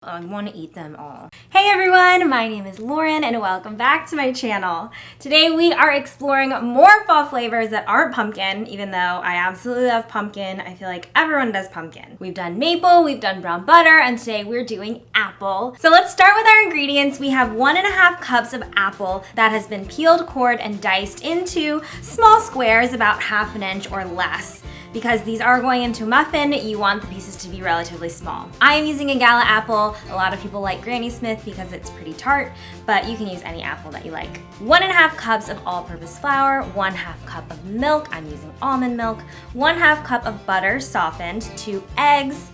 I want to eat them all. Hey everyone, my name is Lauren and welcome back to my channel. Today we are exploring more fall flavors that aren't pumpkin, even though I absolutely love pumpkin. I feel like everyone does pumpkin. We've done maple, we've done brown butter, and today we're doing apple. So let's start with our ingredients. We have 1.5 cups of apple that has been peeled, cored, and diced into small squares about 1/2 inch or less. Because these are going into a muffin, you want the pieces to be relatively small. I am using a Gala apple. A lot of people like Granny Smith because it's pretty tart, but you can use any apple that you like. 1.5 cups of all-purpose flour, 1/2 cup of milk, I'm using almond milk, 1/2 cup of butter softened, 2 eggs,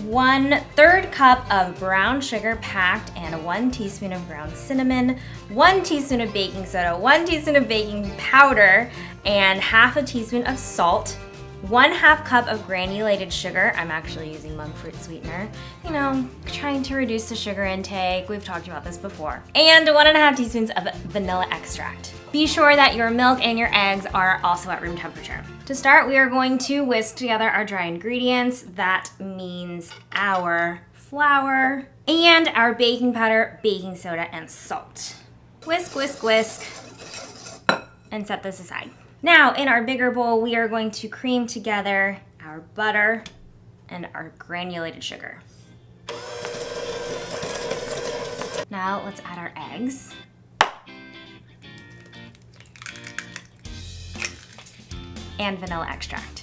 1/3 cup of brown sugar packed, and 1 teaspoon of ground cinnamon, 1 teaspoon of baking soda, 1 teaspoon of baking powder, and 1/2 teaspoon of salt, 1/2 cup of granulated sugar. I'm actually using monk fruit sweetener. You know, trying to reduce the sugar intake. We've talked about this before. And 1.5 teaspoons of vanilla extract. Be sure that your milk and your eggs are also at room temperature. To start, we are going to whisk together our dry ingredients. That means our flour and our baking powder, baking soda, and salt. Whisk, whisk, whisk, and set this aside. Now, in our bigger bowl, we are going to cream together our butter and our granulated sugar. Now, let's add our eggs. And vanilla extract.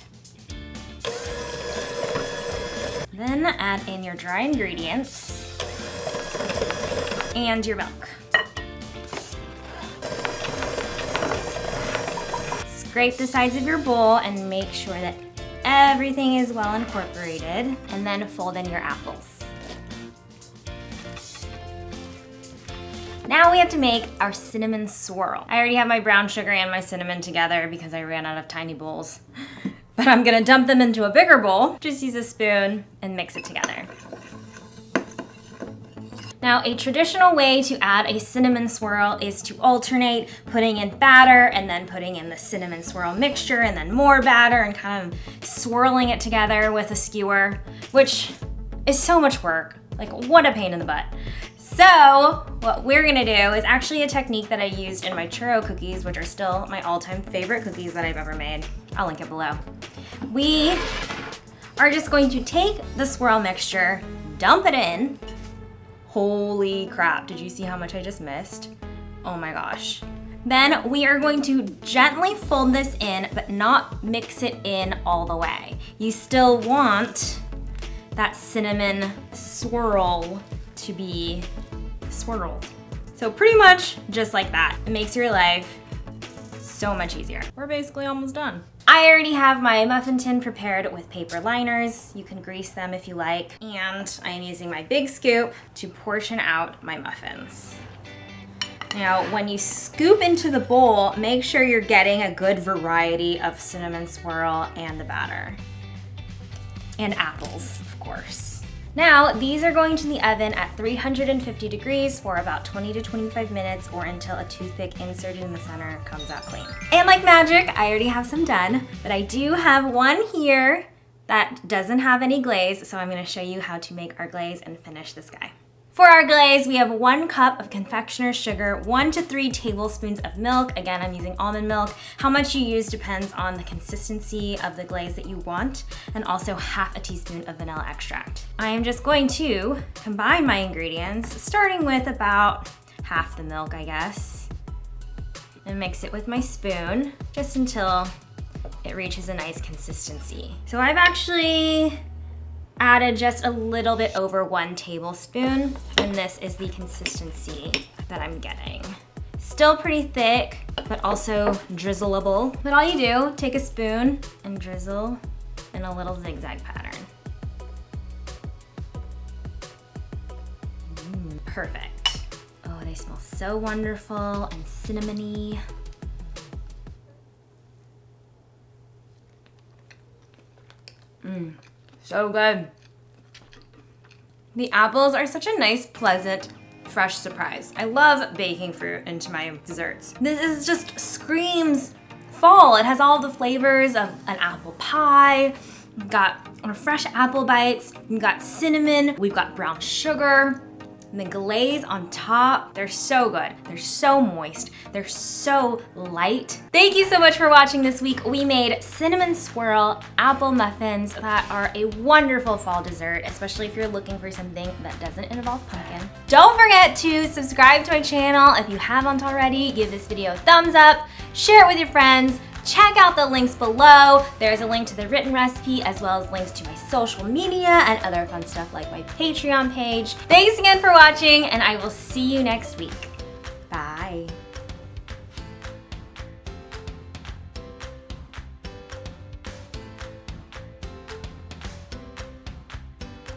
Then add in your dry ingredients and your milk. Scrape the sides of your bowl and make sure that everything is well incorporated, and then fold in your apples. Now we have to make our cinnamon swirl. I already have my brown sugar and my cinnamon together because I ran out of tiny bowls. But I'm gonna dump them into a bigger bowl. Just use a spoon and mix it together. Now, a traditional way to add a cinnamon swirl is to alternate putting in batter and then putting in the cinnamon swirl mixture and then more batter and kind of swirling it together with a skewer, which is so much work. Like, what a pain in the butt. So what we're gonna do is actually a technique that I used in my churro cookies, which are still my all-time favorite cookies that I've ever made. I'll link it below. We are just going to take the swirl mixture, dump it in. Holy crap, did you see how much I just missed? Oh my gosh. Then we are going to gently fold this in, but not mix it in all the way. You still want that cinnamon swirl to be swirled. So pretty much just like that. It makes your life so much easier. We're basically almost done. I already have my muffin tin prepared with paper liners. You can grease them if you like. And I am using my big scoop to portion out my muffins. Now, when you scoop into the bowl, make sure you're getting a good variety of cinnamon swirl and the batter. And apples, of course. Now, these are going to the oven at 350 degrees for about 20 to 25 minutes or until a toothpick inserted in the center comes out clean. And like magic, I already have some done, but I do have one here that doesn't have any glaze, so I'm gonna show you how to make our glaze and finish this guy. For our glaze, we have 1 cup of confectioner's sugar, 1 to 3 tablespoons of milk. Again, I'm using almond milk. How much you use depends on the consistency of the glaze that you want, and also 1/2 teaspoon of vanilla extract. I am just going to combine my ingredients, starting with about half the milk, I guess, and mix it with my spoon, just until it reaches a nice consistency. So I've actually added just a little bit over 1 tablespoon, and this is the consistency that I'm getting. Still pretty thick, but also drizzleable. But all you do, take a spoon and drizzle in a little zigzag pattern. Perfect. Oh, they smell so wonderful and cinnamony. So good. The apples are such a nice, pleasant, fresh surprise. I love baking fruit into my desserts. This is just screams fall. It has all the flavors of an apple pie, We've got our fresh apple bites. We've got cinnamon. We've got brown sugar. And the glaze on top, they're so good. They're so moist. They're so light. Thank you so much for watching this week. We made cinnamon swirl apple muffins that are a wonderful fall dessert, especially if you're looking for something that doesn't involve pumpkin. Don't forget to subscribe to my channel if you haven't already. Give this video a thumbs up, share it with your friends. Check out the links below. There's a link to the written recipe as well as links to my social media and other fun stuff like my Patreon page. Thanks again for watching, and I will see you next week. Bye.